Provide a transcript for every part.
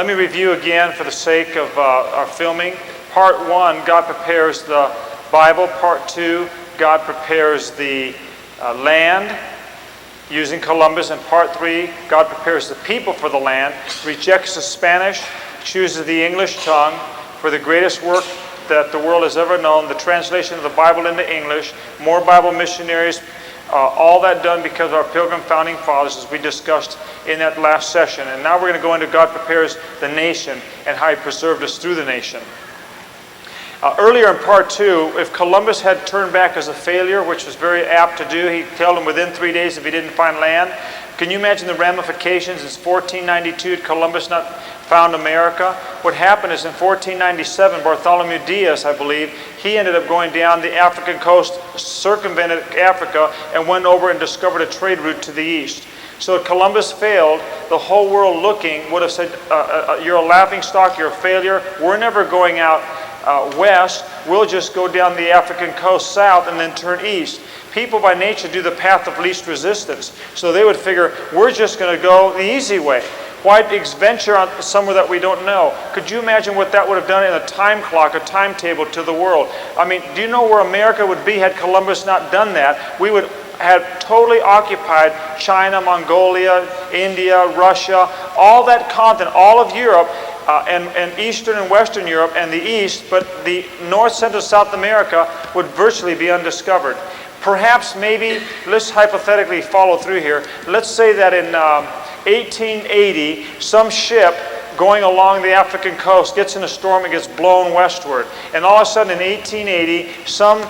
Let me review again for the sake of our filming. Part 1, God prepares the Bible. Part 2, God prepares the land using Columbus. And Part 3, God prepares the people for the land, rejects the Spanish, chooses the English tongue for the greatest work that the world has ever known, the translation of the Bible into English, more Bible missionaries, all that done because of our Pilgrim Founding Fathers, as we discussed in that last session. And now we're going to go into God prepares the nation and how He preserved us through the nation. Earlier in Part 2, if Columbus had turned back as a failure, which was very apt to do, he'd tell them within 3 days if he didn't find land. Can you imagine the ramifications? In 1492, Columbus not found America. What happened is in 1497, Bartholomew Diaz, I believe, he ended up going down the African coast, circumvented Africa, and went over and discovered a trade route to the east. So if Columbus failed, the whole world looking would have said, you're a laughingstock, you're a failure, we're never going out west, we'll just go down the African coast south and then turn east. People by nature do the path of least resistance. So they would figure, we're just going to go the easy way. Why venture on somewhere that we don't know? Could you imagine what that would have done in a time clock, a timetable to the world? I mean, do you know where America would be had Columbus not done that? We would have totally occupied China, Mongolia, India, Russia, all that continent, all of Europe, and Eastern and Western Europe and the East, but the North, Central, South America would virtually be undiscovered. Perhaps, maybe, let's hypothetically follow through here. Let's say that in 1880, some ship going along the African coast gets in a storm and gets blown westward. And all of a sudden in 1880, some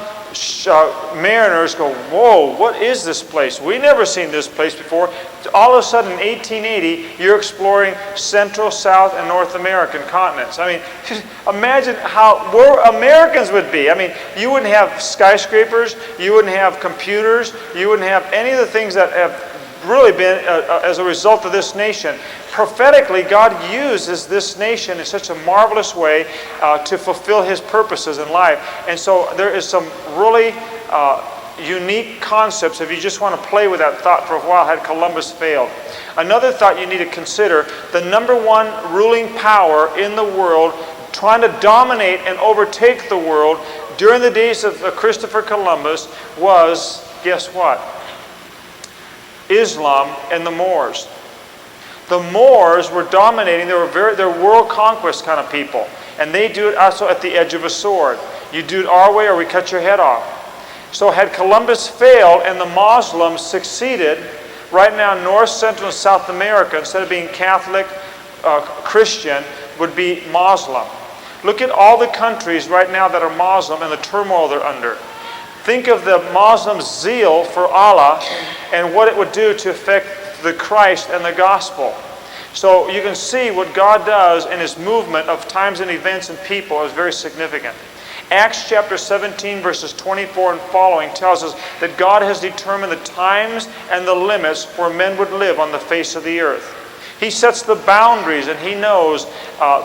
mariners go, whoa, what is this place? We've never seen this place before. All of a sudden in 1880, you're exploring Central, South, and North American continents. I mean, imagine where Americans would be. I mean, you wouldn't have skyscrapers, you wouldn't have computers, you wouldn't have any of the things that have really been as a result of this nation. Prophetically, God uses this nation in such a marvelous way to fulfill His purposes in life. And so there is some really unique concepts if you just want to play with that thought for a while had Columbus failed. Another thought you need to consider, the number one ruling power in the world trying to dominate and overtake the world during the days of Christopher Columbus was, guess what? Islam and the Moors. The Moors were dominating. They're world conquest kind of people. And they do it also at the edge of a sword. You do it our way or we cut your head off. So had Columbus failed and the Muslims succeeded, right now North, Central, and South America, instead of being Catholic, Christian, would be Muslim. Look at all the countries right now that are Muslim and the turmoil they're under. Think of the Muslims' zeal for Allah and what it would do to affect the Christ and the gospel. So you can see what God does in His movement of times and events and people is very significant. Acts chapter 17 verses 24 and following tells us that God has determined the times and the limits where men would live on the face of the earth. He sets the boundaries and He knows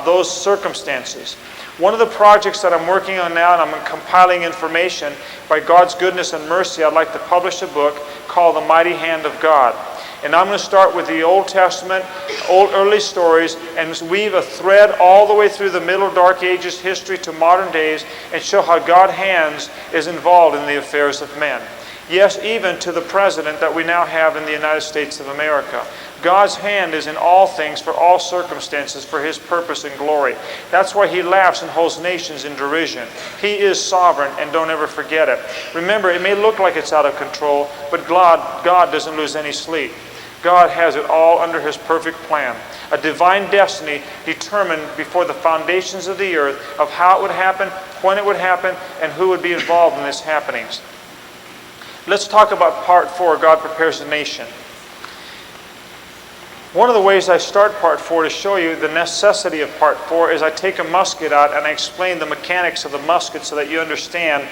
those circumstances. One of the projects that I'm working on now, and I'm compiling information, by God's goodness and mercy, I'd like to publish a book called The Mighty Hand of God. And I'm going to start with the Old Testament, early stories, and weave a thread all the way through the Middle Dark Ages history to modern days, and show how God's hands is involved in the affairs of men. Yes, even to the president that we now have in the United States of America. God's hand is in all things, for all circumstances, for His purpose and glory. That's why He laughs and holds nations in derision. He is sovereign, and don't ever forget it. Remember, it may look like it's out of control, but God doesn't lose any sleep. God has it all under His perfect plan. A divine destiny determined before the foundations of the earth of how it would happen, when it would happen, and who would be involved in these happenings. Let's talk about Part 4, God Prepares the Nation. One of the ways I start Part 4 to show you the necessity of Part 4 is I take a musket out and I explain the mechanics of the musket so that you understand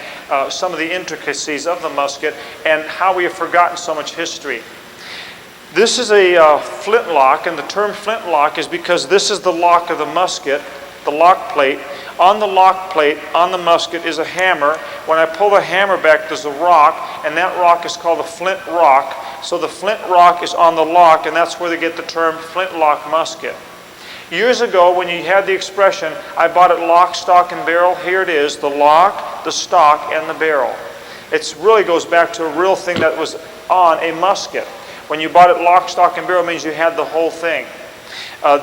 some of the intricacies of the musket and how we have forgotten so much history. This is a flintlock, and the term flintlock is because this is the lock of the musket, the lock plate. On the lock plate, on the musket, is a hammer. When I pull the hammer back, there's a rock, and that rock is called a flint rock. So the flint rock is on the lock, and that's where they get the term flintlock musket. Years ago, when you had the expression, I bought it lock, stock, and barrel, here it is, the lock, the stock, and the barrel. It really goes back to a real thing that was on a musket. When you bought it lock, stock, and barrel, it means you had the whole thing.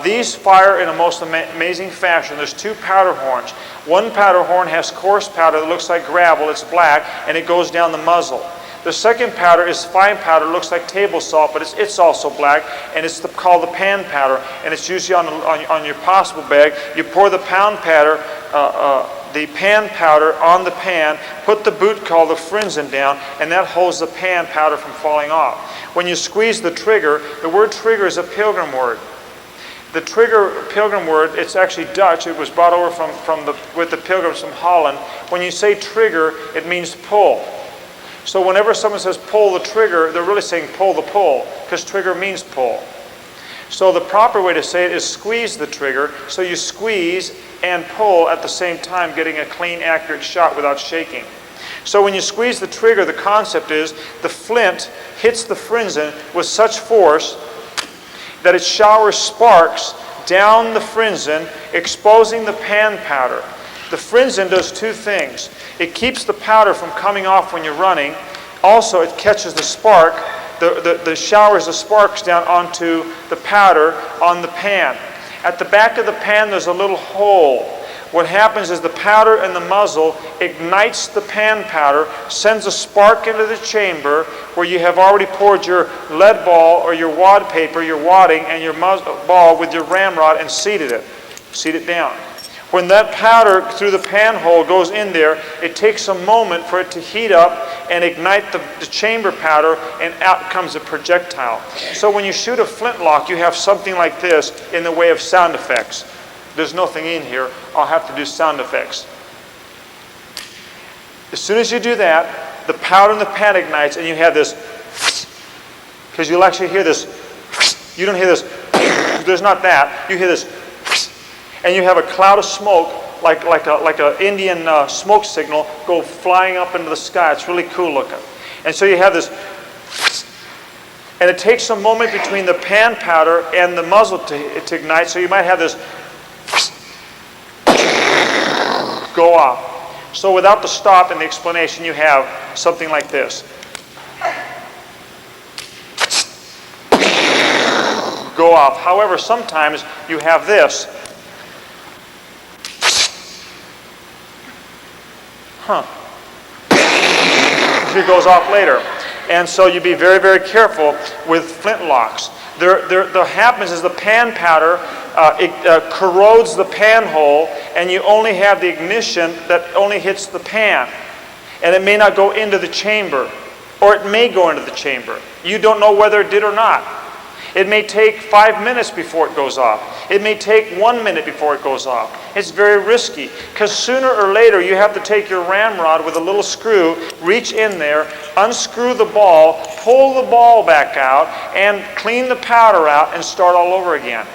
These fire in a most amazing fashion. There's two powder horns. One powder horn has coarse powder that looks like gravel, it's black, and it goes down the muzzle. The second powder is fine powder, looks like table salt, but it's also black, and it's called the pan powder, and it's usually on your possible bag. You pour the pan powder on the pan, put the boot called the frinzen down, and that holds the pan powder from falling off. When you squeeze the trigger, the word trigger is a Pilgrim word. The trigger Pilgrim word, it's actually Dutch. It was brought over with the Pilgrims from Holland. When you say trigger, it means pull. So whenever someone says pull the trigger, they're really saying pull the pull, because trigger means pull. So the proper way to say it is squeeze the trigger. So you squeeze and pull at the same time, getting a clean, accurate shot without shaking. So when you squeeze the trigger, the concept is the flint hits the frinzen with such force that it showers sparks down the frinzen, exposing the pan powder. The frinzen does two things. It keeps the powder from coming off when you're running. Also, it catches the spark, the showers the sparks down onto the powder on the pan. At the back of the pan, there's a little hole. What happens is the powder in the muzzle ignites the pan powder, sends a spark into the chamber where you have already poured your lead ball or your wad paper, your wadding, and your ball with your ramrod and seated it down. When that powder through the pan hole goes in there, it takes a moment for it to heat up and ignite the chamber powder, and out comes a projectile. So when you shoot a flintlock, you have something like this in the way of sound effects. There's nothing in here. I'll have to do sound effects. As soon as you do that, the powder in the pan ignites, and you have this, because you'll actually hear this. You don't hear this. There's not that. You hear this. And you have a cloud of smoke, like a Indian smoke signal, go flying up into the sky. It's really cool looking. And so you have this, and it takes a moment between the pan powder and the muzzle to ignite. So you might have this go off. So without the stop and the explanation, you have something like this. Go off. However, sometimes you have this. It goes off later. And so you be very, very careful with flintlocks. There happens is the pan powder corrodes the pan hole, and you only have the ignition that only hits the pan. And it may not go into the chamber, or it may go into the chamber. You don't know whether it did or not. It may take 5 minutes before it goes off. It may take 1 minute before it goes off. It's very risky, because sooner or later you have to take your ramrod with a little screw, reach in there, unscrew the ball, pull the ball back out, and clean the powder out and start all over again.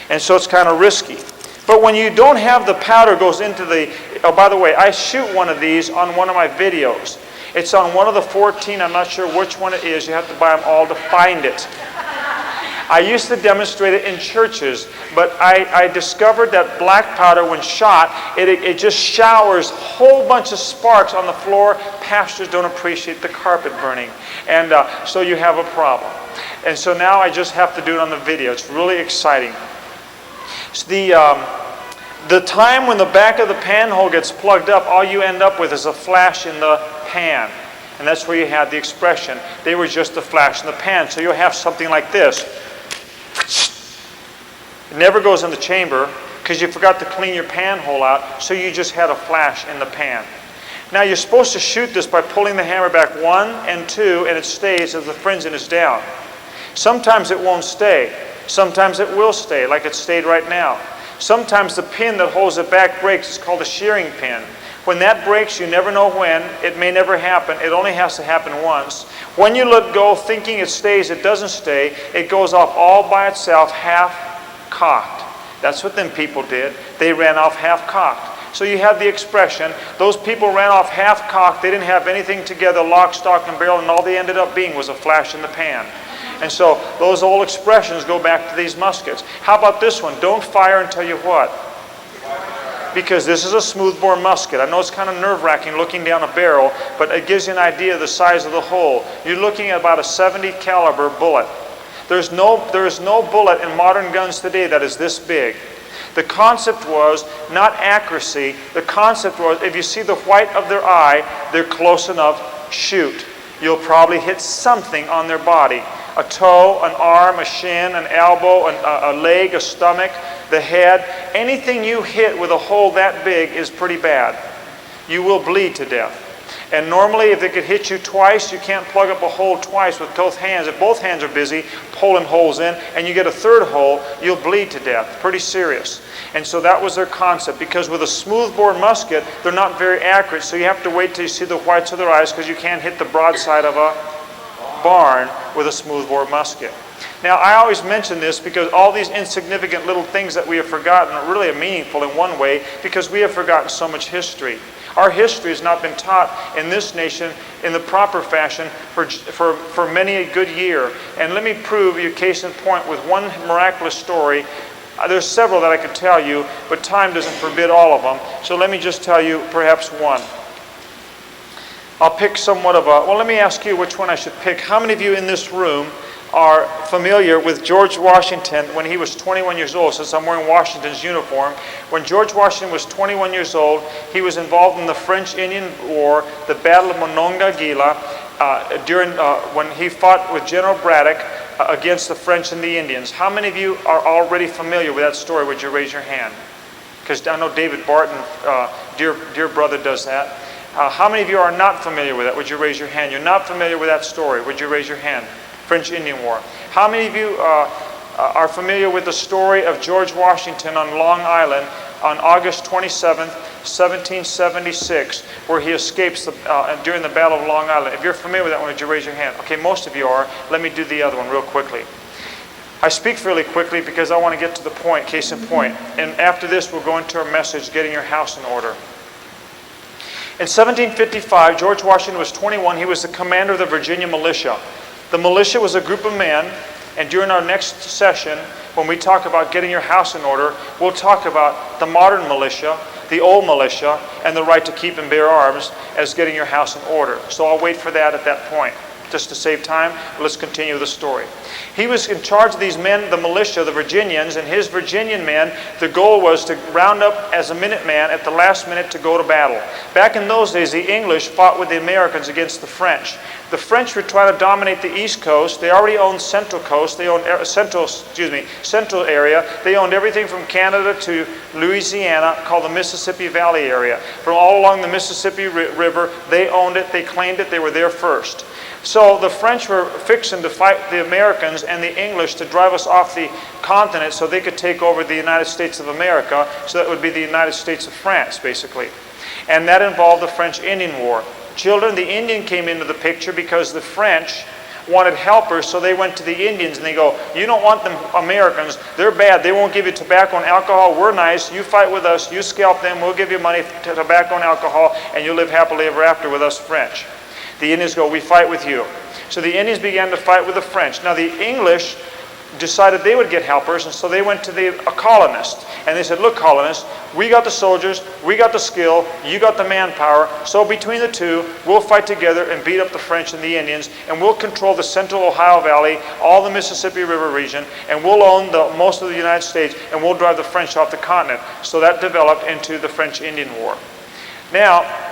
And so it's kind of risky. But when you don't have the powder goes into the... Oh, by the way, I shoot one of these on one of my videos. It's on one of the 14. I'm not sure which one it is. You have to buy them all to find it. I used to demonstrate it in churches, but I discovered that black powder, when shot, it just showers a whole bunch of sparks on the floor. Pastors don't appreciate the carpet burning. And so you have a problem. And so now I just have to do it on the video. It's really exciting. So the time when the back of the pan hole gets plugged up, all you end up with is a flash in the pan. And that's where you had the expression. They were just a flash in the pan. So you'll have something like this. It never goes in the chamber because you forgot to clean your pan hole out, so you just had a flash in the pan. Now you're supposed to shoot this by pulling the hammer back 1 and 2, and it stays as the frinzen is down. Sometimes it won't stay. Sometimes it will stay, like it stayed right now. Sometimes the pin that holds it back breaks. It's called a shearing pin. When that breaks, you never know when. It may never happen. It only has to happen once. When you let go thinking it stays, it doesn't stay. It goes off all by itself, half-cocked. That's what them people did. They ran off half-cocked. So you have the expression, those people ran off half-cocked. They didn't have anything together, lock, stock, and barrel, and all they ended up being was a flash in the pan. And so those old expressions go back to these muskets. How about this one? Don't fire until you what? Because this is a smoothbore musket. I know it's kind of nerve-wracking looking down a barrel, but it gives you an idea of the size of the hole. You're looking at about a 70 caliber bullet. There is no bullet in modern guns today that is this big. The concept was not accuracy. The concept was if you see the white of their eye, they're close enough, shoot. You'll probably hit something on their body. A toe, an arm, a shin, an elbow, a leg, a stomach, the head. Anything you hit with a hole that big is pretty bad. You will bleed to death. And normally if they could hit you twice, you can't plug up a hole twice with both hands. If both hands are busy pulling holes in and you get a third hole, you'll bleed to death. Pretty serious. And so that was their concept, because with a smoothbore musket, they're not very accurate. So you have to wait till you see the whites of their eyes, because you can't hit the broadside of a barn with a smoothbore musket. Now, I always mention this because all these insignificant little things that we have forgotten are really meaningful in one way, because we have forgotten so much history. Our history has not been taught in this nation in the proper fashion for many a good year. And let me prove you case in point with one miraculous story. There's several that I could tell you, but time doesn't forbid all of them. So let me just tell you perhaps one. I'll pick somewhat of a... Well, let me ask you which one I should pick. How many of you in this room are familiar with George Washington when he was 21 years old, since I'm wearing Washington's uniform? When George Washington was 21 years old, he was involved in the French-Indian War, the Battle of Monongahela, when he fought with General Braddock against the French and the Indians. How many of you are already familiar with that story? Would you raise your hand? Because I know David Barton, dear brother, does that. How many of you are not familiar with that? Would you raise your hand? You're not familiar with that story. Would you raise your hand? French-Indian War. How many of you are familiar with the story of George Washington on Long Island on August 27th, 1776, where he escapes during the Battle of Long Island? If you're familiar with that one, would you raise your hand? Okay, most of you are. Let me do the other one real quickly. I speak fairly quickly because I want to get to the point, case in point. And after this, we'll go into our message, Getting Your House in Order. In 1755, George Washington was 21. He was the commander of the Virginia militia. The militia was a group of men, and during our next session, when we talk about getting your house in order, we'll talk about the modern militia, the old militia, and the right to keep and bear arms as getting your house in order. So I'll wait for that at that point. Just to save time, let's continue the story. He was in charge of these men, the militia, the Virginians, and his Virginian men, the goal was to round up as a Minuteman at the last minute to go to battle. Back in those days, the English fought with the Americans against the French. The French were trying to dominate the East Coast. They already owned Central Coast. They owned Central area. They owned everything from Canada to Louisiana, called the Mississippi Valley area. From all along the Mississippi River, they owned it. They claimed it. They were there first. So the French were fixing to fight the Americans and the English to drive us off the continent so they could take over the United States of America. So that would be the United States of France, basically. And that involved the French-Indian War. Children, the Indian came into the picture because the French wanted helpers, so they went to the Indians and they go, you don't want them Americans, they're bad, they won't give you tobacco and alcohol, we're nice, you fight with us, you scalp them, we'll give you money for tobacco and alcohol, and you'll live happily ever after with us French. The Indians go, we fight with you. So the Indians began to fight with the French. Now the English decided they would get helpers, and so they went to the colonists. And they said, look, colonists, we got the soldiers, we got the skill, you got the manpower, so between the two, we'll fight together and beat up the French and the Indians, and we'll control the central Ohio Valley, all the Mississippi River region, and we'll own most of the United States, and we'll drive the French off the continent. So that developed into the French-Indian War. Now,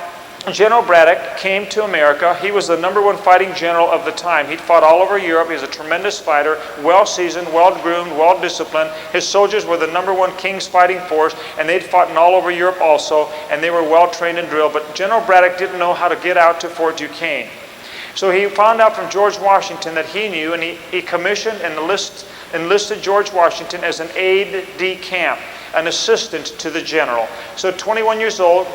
General Braddock came to America. He was the #1 fighting general of the time. He'd fought all over Europe. He was a tremendous fighter, well-seasoned, well-groomed, well-disciplined. His soldiers were the #1 King's fighting force, and they'd fought all over Europe also, and they were well-trained and drilled. But General Braddock didn't know how to get out to Fort Duquesne. So he found out from George Washington that he knew, and he commissioned and enlisted George Washington as an aide-de-camp, an assistant to the general. So 21 years old,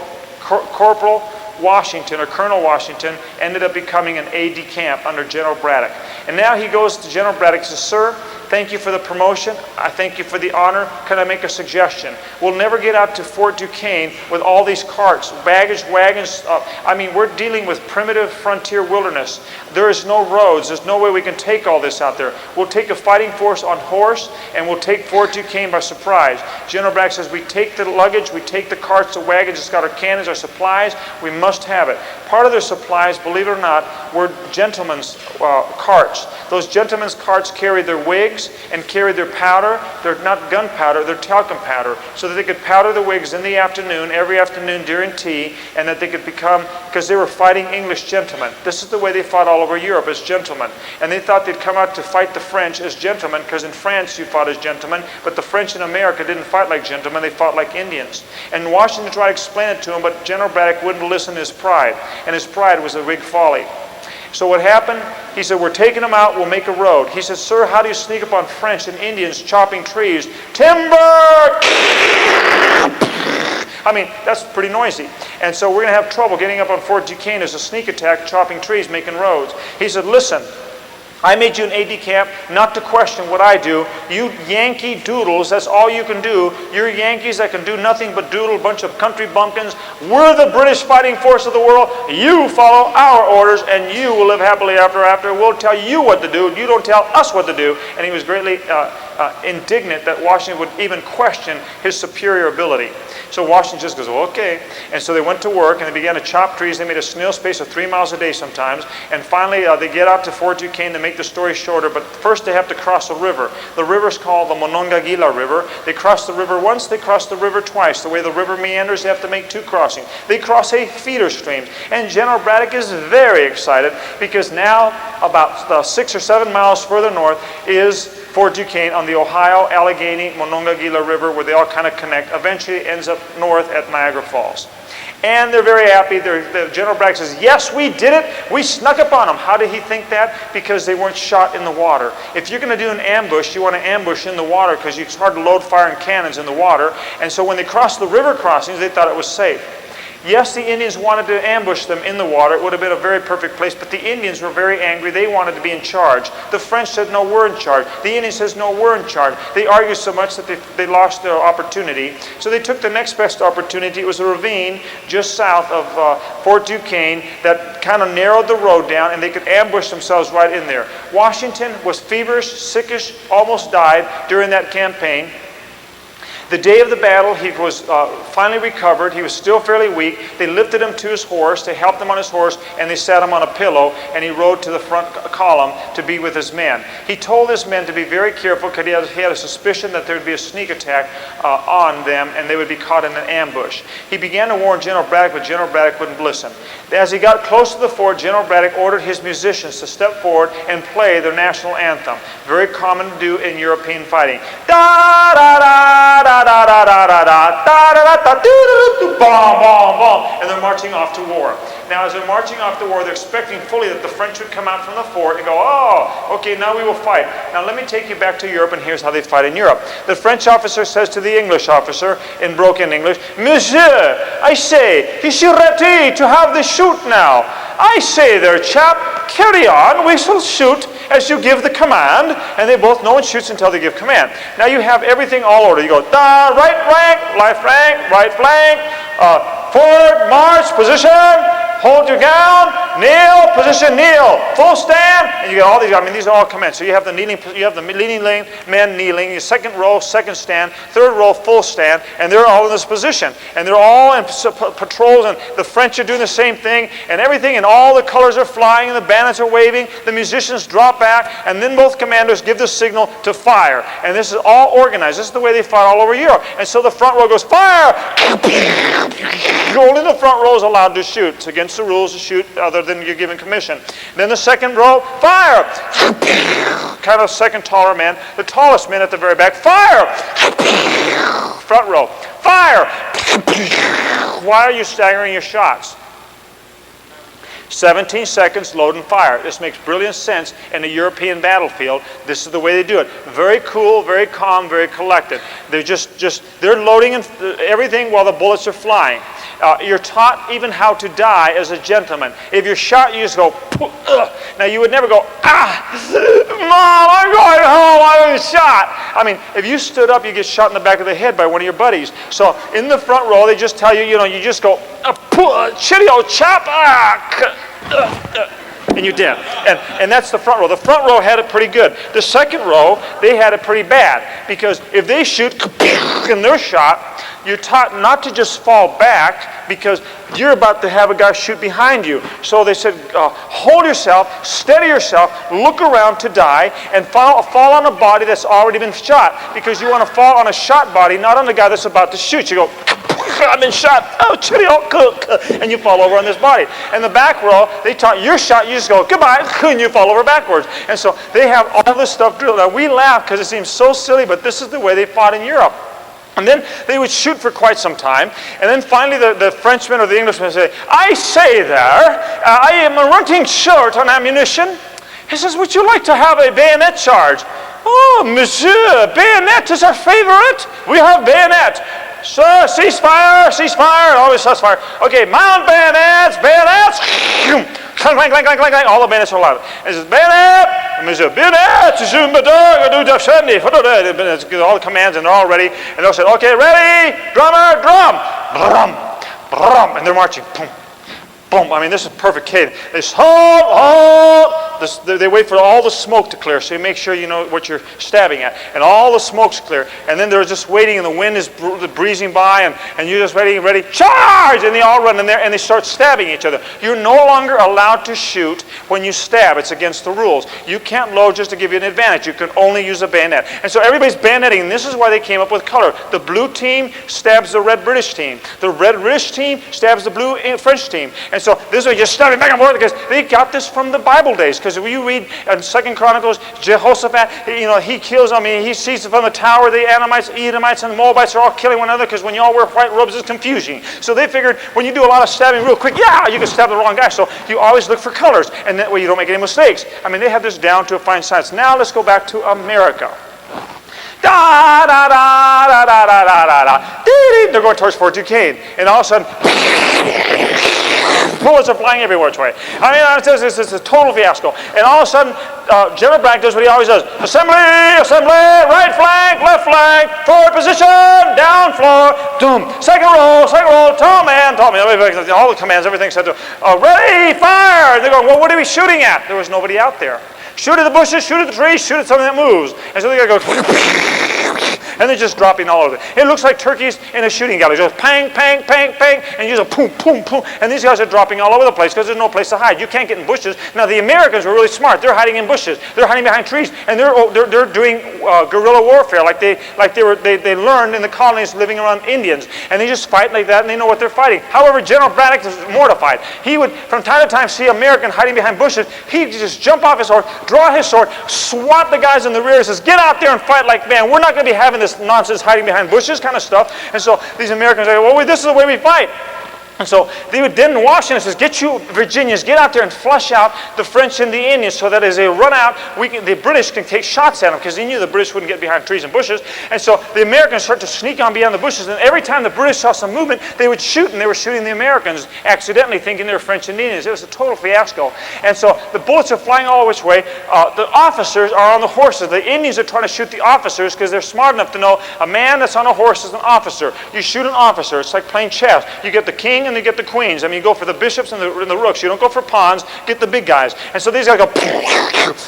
Corporal Washington, or Colonel Washington, ended up becoming an aide-de-camp under General Braddock. And now he goes to General Braddock and says, sir, thank you for the promotion. I thank you for the honor. Can I make a suggestion? We'll never get out to Fort Duquesne with all these carts, baggage wagons. We're dealing with primitive frontier wilderness. There is no roads. There's no way we can take all this out there. We'll take a fighting force on horse, and we'll take Fort Duquesne by surprise. General Braddock says, we take the luggage, we take the carts, the wagons, it's got our cannons, our supplies. We must have it. Part of their supplies, believe it or not, were gentlemen's carts. Those gentlemen's carts carried their wigs and carried their powder. They're not gunpowder, they're talcum powder, so that they could powder the wigs in the afternoon, every afternoon during tea, and that they could become, because they were fighting English gentlemen. This is the way they fought all over Europe, as gentlemen. And they thought they'd come out to fight the French as gentlemen, because in France you fought as gentlemen, but the French in America didn't fight like gentlemen, they fought like Indians. And Washington tried to explain it to him, but General Braddock wouldn't listen to his pride, and his pride was a big folly. So what happened? He said, we're taking them out, we'll make a road. He said, sir, how do you sneak up on French and Indians chopping trees? Timber! That's pretty noisy. And so we're going to have trouble getting up on Fort Duquesne as a sneak attack, chopping trees, making roads. He said, listen, I made you an aide-de-camp not to question what I do. You Yankee doodles, that's all you can do. You're Yankees that can do nothing but doodle, a bunch of country bumpkins. We're the British fighting force of the world. You follow our orders, and you will live happily ever after. We'll tell you what to do. You don't tell us what to do. And he was greatly indignant that Washington would even question his superior ability. So Washington just goes, well, okay. And so they went to work, and they began to chop trees. They made a snail's pace of 3 miles a day sometimes. And finally, they get out to Fort Duquesne to make the story shorter. But first, they have to cross a river. The river is called the Monongahela River. They cross the river once. They cross the river twice. The way the river meanders, they have to make 2 crossings. They cross a feeder stream. And General Braddock is very excited because now, about 6 or 7 miles further north, is Fort Duquesne on the Ohio, Allegheny, Monongahela River, where they all kind of connect. Eventually it ends up north at Niagara Falls. And they're very happy. General Braddock says, yes, we did it. We snuck up on them. How did he think that? Because they weren't shot in the water. If you're going to do an ambush, you want to ambush in the water because it's hard to load firing cannons in the water. And so when they crossed the river crossings, they thought it was safe. Yes, the Indians wanted to ambush them in the water. It would have been a very perfect place, but the Indians were very angry. They wanted to be in charge. The French said, no, we're in charge. The Indians says, no, we're in charge. They argued so much that they lost their opportunity. So they took the next best opportunity. It was a ravine just south of Fort Duquesne that kind of narrowed the road down, and they could ambush themselves right in there. Washington was feverish, sickish, almost died during that campaign. The day of the battle, he was finally recovered. He was still fairly weak. They lifted him to his horse. They helped him on his horse, and they sat him on a pillow, and he rode to the front column to be with his men. He told his men to be very careful because he had a suspicion that there would be a sneak attack on them, and they would be caught in an ambush. He began to warn General Braddock, but General Braddock wouldn't listen. As he got close to the fort, General Braddock ordered his musicians to step forward and play their national anthem. Very common to do in European fighting. Da da da da da da da da da da da da da, bomb bomb bomb, and they're marching off to war. Now, as they're marching off to war, they're expecting fully that the French would come out from the fort and go, oh, okay, now we will fight. Now, let me take you back to Europe, and here's how they fight in Europe. The French officer says to the English officer in broken English, Monsieur, I say, is you ready to have the shoot now? I say there, chap, carry on, we shall shoot as you give the command. And they both, no one shoots until they give command. Now you have everything all ordered. You go, da, right rank, left rank, right flank, forward, march, position, hold your ground, kneel, position, kneel, full stand, and you get all these. These are all commands. So you have the kneeling, you have the leaning men kneeling, your second row, second stand, third row, full stand, and they're all in this position, and they're all in patrols, and the French are doing the same thing, and everything, and all the colors are flying, and the banners are waving. The musicians drop back, and then both commanders give the signal to fire, and this is all organized. This is the way they fought all over Europe, and so the front row goes fire. Only the front row is allowed to shoot. It's against the rules to shoot other than you're given commission. Then the second row, fire! Kind of second taller man. The tallest man at the very back, fire! Front row, fire! Why are you staggering your shots? 17 seconds, load and fire. This makes brilliant sense in a European battlefield. This is the way they do it. Very cool, very calm, very collected. They're loading everything while the bullets are flying. You're taught even how to die as a gentleman. If you're shot, you just go, ugh. Now you would never go, Mom, I'm going home, I was shot. I mean, if you stood up, you get shot in the back of the head by one of your buddies. So in the front row, they just tell you, you just go, chitty old chop, and you're dead. And that's the front row. The front row had it pretty good. The second row, they had it pretty bad. Because if they shoot and they're shot, you're taught not to just fall back because you're about to have a guy shoot behind you. So they said, hold yourself, steady yourself, look around to die, and fall on a body that's already been shot. Because you want to fall on a shot body, not on the guy that's about to shoot. You go, I've been shot. Oh, chitty, and you fall over on this body. And the back row, they taught you're shot, you just go, goodbye, and you fall over backwards. And so they have all this stuff drilled. Now we laugh because it seems so silly, but this is the way they fought in Europe. And then they would shoot for quite some time. And then finally the Frenchman or the Englishman would say, I say there, I am running short on ammunition. He says, would you like to have a bayonet charge? Oh, monsieur, bayonet is our favorite. We have bayonet. Sir, ceasefire, ceasefire, always ceasefire. Okay, mount bayonets, bayonets. Clang, clang, clang, clang, clang, clang. All the bayonets are loud. And it says, bayonet, monsieur, bayonet, all the commands, and they're all ready. And they'll say, okay, ready, drummer, drum. Brum, brum, and they're marching. Boom, boom. I mean, this is perfect cadence. They halt, halt. They wait for all the smoke to clear, so you make sure you know what you're stabbing at. And all the smoke's clear. And then they're just waiting, and the wind is breezing by, and you're just ready, charge! And they all run in there, and they start stabbing each other. You're no longer allowed to shoot when you stab. It's against the rules. You can't load just to give you an advantage. You can only use a bayonet. And so everybody's bayoneting, and this is why they came up with color. The blue team stabs the red British team. The red British team stabs the blue French team. And so this way, just stabbing back and forth, because they got this from the Bible days. Because if you read in 2 Chronicles, Jehoshaphat, he kills, he sees from the tower, the Edomites, and the Moabites are all killing one another, because when you all wear white robes, it's confusing. So they figured when you do a lot of stabbing real quick, you can stab the wrong guy. So you always look for colors, and that way you don't make any mistakes. They have this down to a fine science. Now let's go back to America. Da da da da da da da da. They're going towards Fort Duquesne, and all of a sudden, bullets are flying everywhere. It's a total fiasco. And all of a sudden, General Braddock does what he always does: assembly, assembly, right flank, left flank, forward position, down floor, doom. Second roll, tall man. All the commands, everything said to ready, fire. And they go, well, what are we shooting at? There was nobody out there. Shoot at the bushes, shoot at the trees, shoot at something that moves. And so they gotta go, and they're just dropping all over. It looks like turkeys in a shooting gallery. Just pang, pang, pang, pang, and you just boom, boom, boom. And these guys are dropping all over the place because there's no place to hide. You can't get in bushes. Now the Americans were really smart. They're hiding in bushes. They're hiding behind trees, and they're doing guerrilla warfare like they learned in the colonies living around Indians. And they just fight like that, and they know what they're fighting. However, General Braddock was mortified. He would, from time to time, see an American hiding behind bushes. He'd just jump off his horse, draw his sword, swat the guys in the rear, and says, get out there and fight like man. We're not going to be having this nonsense hiding behind bushes kind of stuff. And so these Americans say, well, this is the way we fight. And so they would then Washington says, get you Virginians, get out there and flush out the French and the Indians so that as they run out, the British can take shots at them, because they knew the British wouldn't get behind trees and bushes. And so the Americans start to sneak on beyond the bushes, and every time the British saw some movement, they would shoot, and they were shooting the Americans accidentally, thinking they were French and Indians. It was a total fiasco. And so the bullets are flying all which way. The officers are on the horses. The Indians are trying to shoot the officers because they're smart enough to know a man that's on a horse is an officer. You shoot an officer. It's like playing chess. You get the king and you get the queens. You go for the bishops and the rooks. You don't go for pawns. Get the big guys. And so these guys go,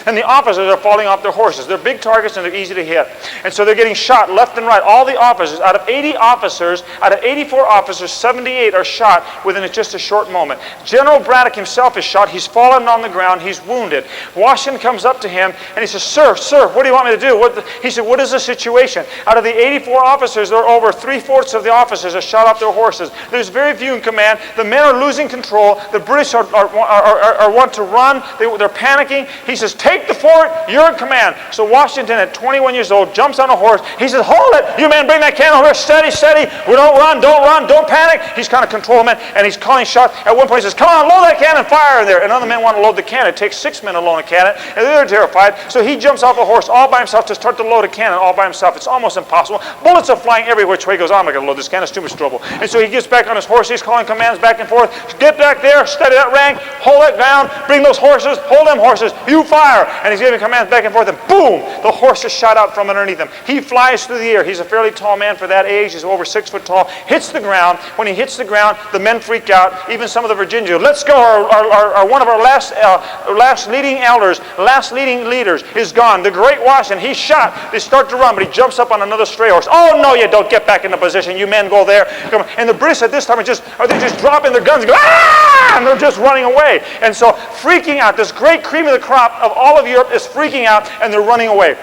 and the officers are falling off their horses. They're big targets and they're easy to hit. And so they're getting shot left and right. All the officers, out of 80 officers, out of 84 officers, 78 are shot within just a short moment. General Braddock himself is shot. He's fallen on the ground. He's wounded. Washington comes up to him and he says, sir, what do you want me to do? He said, what is the situation? Out of the 84 officers, there are over 3/4 of the officers are shot off their horses. There's very few in command. The men are losing control. The British are want to run. They're panicking. He says, take the fort. You're in command. So Washington, at 21 years old, jumps on a horse. He says, hold it. You men, bring that cannon over. Steady, steady. We don't run, don't panic. He's kind of controlling men, and he's calling shots. At one point, he says, come on, load that cannon, fire in there. And other men want to load the cannon. It takes 6 men to load a cannon, and they're terrified. So he jumps off a horse all by himself to start to load a cannon all by himself. It's almost impossible. Bullets are flying every which way. He goes, I'm not going to load this cannon. It's too much trouble. And so he gets back on his horse. He's calling commands back and forth. Get back there, steady that rank, hold it down, bring those horses, hold them horses, you fire. And he's giving commands back and forth, and boom, the horse is shot out from underneath him. He flies through the air. He's a fairly tall man for that age. He's over 6 foot tall. Hits the ground. When he hits the ground, the men freak out. Even some of the Virginians. Let's go. One of our last leading elders, last leading leaders is gone. The great Washington, he's shot. They start to run, but he jumps up on another stray horse. Oh, no, you don't. Get back into position. You men go there. Come on. And the British at this time are they just dropping their guns and go, ah! And they're just running away. And so freaking out, this great cream of the crop of all of Europe is freaking out, and they're running away.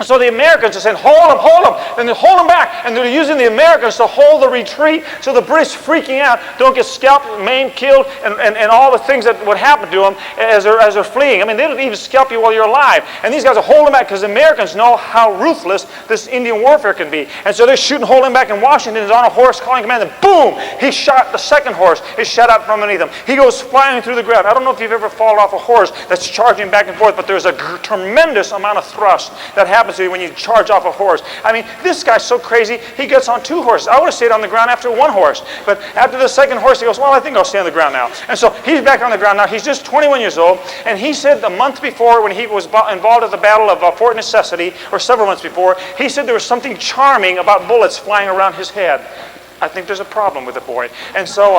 So the Americans are saying, hold them, and they hold them back, and they're using the Americans to hold the retreat. So the British freaking out, don't get scalped, maimed, killed, and all the things that would happen to them as they're fleeing. I mean, they don't even scalp you while you're alive. And these guys are holding back because the Americans know how ruthless this Indian warfare can be. And so they're shooting, holding back, and Washington is on a horse calling command, and boom, he shot the second horse. Is shot out from underneath him. He goes flying through the ground. I don't know if you've ever fallen off a horse that's charging back and forth, but there's a tremendous amount of thrust that happens to you when you charge off a horse. I mean, this guy's so crazy, he gets on 2 horses. I would have stayed on the ground after 1 horse. But after the second horse, he goes, well, I think I'll stay on the ground now. And so he's back on the ground now. He's just 21 years old. And he said the month before, when he was involved at the Battle of Fort Necessity, or several months before, he said there was something charming about bullets flying around his head. I think there's a problem with the boy. And so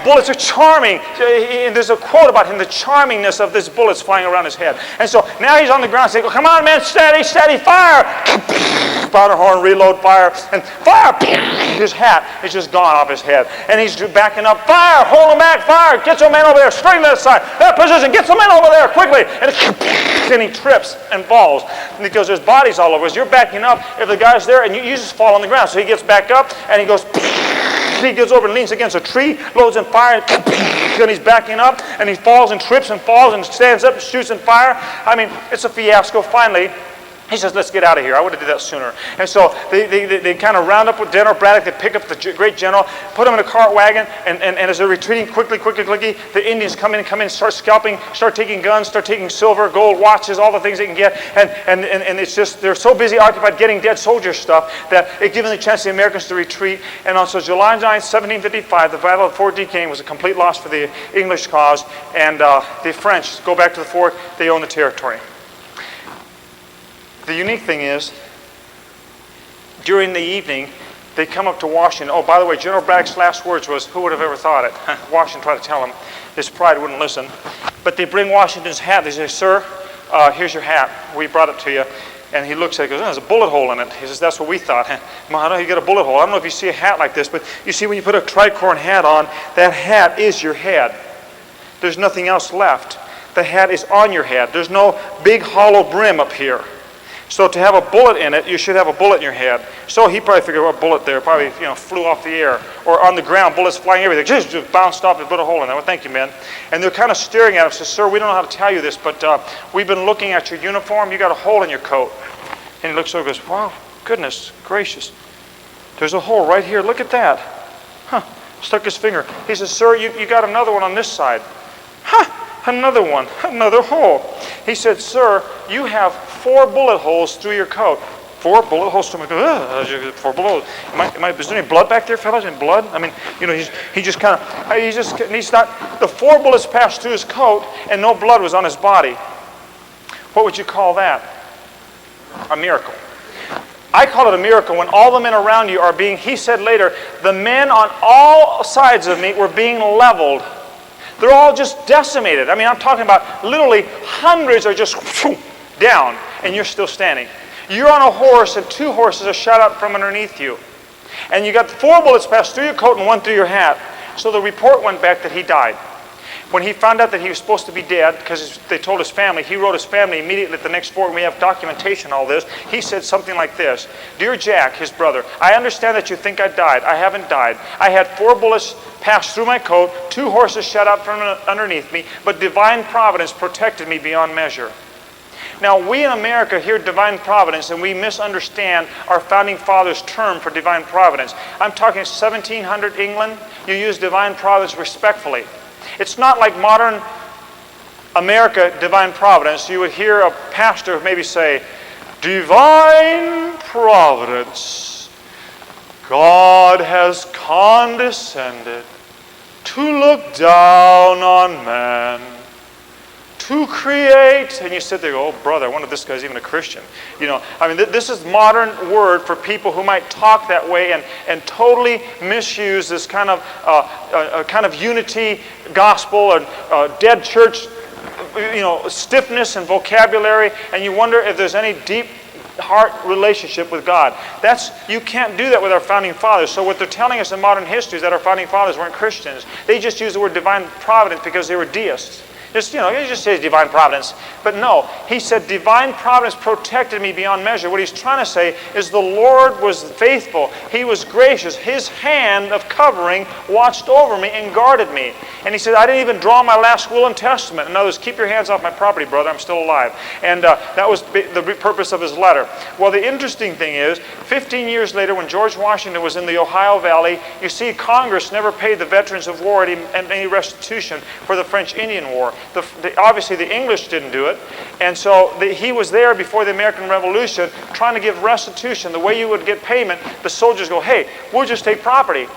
bullets are charming. And there's a quote about him, the charmingness of this bullets flying around his head. And so now he's on the ground saying, come on, man, steady, steady, fire. Powder horn, reload, fire, and fire. His hat is just gone off his head. And he's backing up, fire, hold him back, fire. Get some men over there, straighten that side. That position, get some men over there, quickly. And he trips and falls. And because there's bodies all over us, you're backing up. If the guy's there, and you just fall on the ground. So he gets back up, and he goes, he goes over and leans against a tree, loads and fire, and he's backing up, and he falls and trips and falls and stands up and shoots and fire. I mean, it's a fiasco. Finally, he says, let's get out of here. I would have did that sooner. And so they kind of round up with General Braddock. They pick up the great general, put him in a cart wagon, and as they're retreating quickly, the Indians come in, start scalping, start taking guns, start taking silver, gold, watches, all the things they can get. And it's just, they're so busy occupied getting dead soldier stuff that it gives them the chance to the Americans to retreat. And on so July 9, 1755, the Battle of Fort Duquesne was a complete loss for the English cause. And the French go back to the fort. They own the territory. The unique thing is, during the evening, they come up to Washington. Oh, by the way, General Braddock's last words was, who would have ever thought it? Washington tried to tell him. His pride wouldn't listen. But they bring Washington's hat. They say, sir, here's your hat. We brought it to you. And he looks at it and goes, oh, there's a bullet hole in it. He says, that's what we thought. I know you got a bullet hole. I don't know if you see a hat like this, but you see when you put a tricorn hat on, that hat is your head. There's nothing else left. The hat is on your head. There's no big hollow brim up here. So to have a bullet in it, you should have a bullet in your head. So he probably figured, what bullet there? Probably, flew off the air. Or on the ground, bullets flying everything. Just bounced off and put a hole in there. Well, thank you, man. And they're kind of staring at him. Says, sir, we don't know how to tell you this, but we've been looking at your uniform. You got a hole in your coat. And he looks over and goes, wow, goodness gracious. There's a hole right here. Look at that. Huh. Stuck his finger. He says, sir, you got another one on this side. Huh. Another one, another hole. He said, sir, you have 4 bullet holes through your coat. 4 bullet holes through my coat. 4 bullet holes. Is there any blood back there, fellas? Any blood? I mean, he's not, the 4 bullets passed through his coat and no blood was on his body. What would you call that? A miracle. I call it a miracle when all the men around you are being, he said later, the men on all sides of me were being leveled. They're all just decimated. I mean, I'm talking about literally hundreds are just down, and you're still standing. You're on a horse, and 2 horses are shot out from underneath you. And you got 4 bullets passed through your coat and 1 through your hat. So the report went back that he died. When he found out that he was supposed to be dead, because they told his family, he wrote his family immediately at the next fort, and we have documentation on all this. He said something like this, Dear Jack, his brother, I understand that you think I died. I haven't died. I had 4 bullets passed through my coat, 2 horses shot out from underneath me, but divine providence protected me beyond measure. Now, we in America hear divine providence and we misunderstand our founding fathers' term for divine providence. I'm talking 1700 England. You use divine providence respectfully. It's not like modern America divine providence. You would hear a pastor maybe say, divine providence. God has condescended to look down on man, to create. And you sit there and go, oh brother, I wonder if this guy's even a Christian. This is modern word for people who might talk that way and totally misuse this kind of unity gospel or dead church, stiffness and vocabulary, and you wonder if there's any deep heart relationship with God. You can't do that with our founding fathers. So what they're telling us in modern history is that our founding fathers weren't Christians. They just used the word divine providence because they were deists. He just says divine providence. But no, he said divine providence protected me beyond measure. What he's trying to say is the Lord was faithful. He was gracious. His hand of covering watched over me and guarded me. And he said, I didn't even draw my last will and testament. In other words, keep your hands off my property, brother. I'm still alive. And that was the purpose of his letter. Well, the interesting thing is, 15 years later, when George Washington was in the Ohio Valley, you see Congress never paid the veterans of war any restitution for the French Indian War. Obviously, the English didn't do it. And so he was there before the American Revolution trying to give restitution. The way you would get payment, the soldiers go, hey, we'll just take property.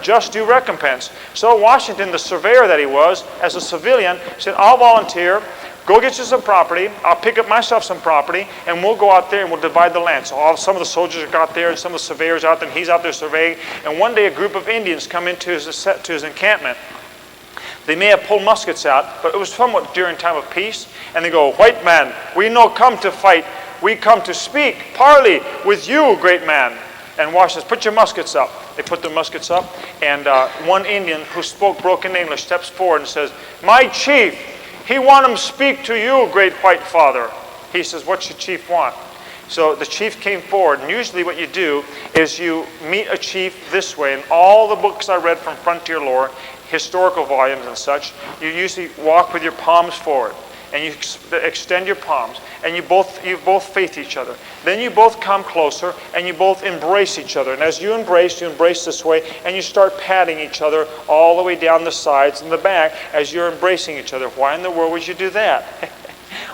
Just due recompense. So Washington, the surveyor that he was, as a civilian, said, I'll volunteer. Go get you some property. I'll pick up myself some property, and we'll go out there and we'll divide the land. So some of the soldiers got there, and some of the surveyors out there, and he's out there surveying. And one day a group of Indians come into his encampment. They may have pulled muskets out, but it was somewhat during time of peace. And they go, white man, we no come to fight. We come to speak, parley with you, great man. And Washington says, put your muskets up. They put their muskets up. And one Indian who spoke broken English steps forward and says, my chief, he want him speak to you, great white father. He says, what's your chief want? So the chief came forward, and usually what you do is you meet a chief this way. In all the books I read from Frontier Lore, historical volumes and such, you usually walk with your palms forward, and you extend your palms, and you both face each other. Then you both come closer, and you both embrace each other. And as you embrace this way, and you start patting each other all the way down the sides and the back as you're embracing each other. Why in the world would you do that?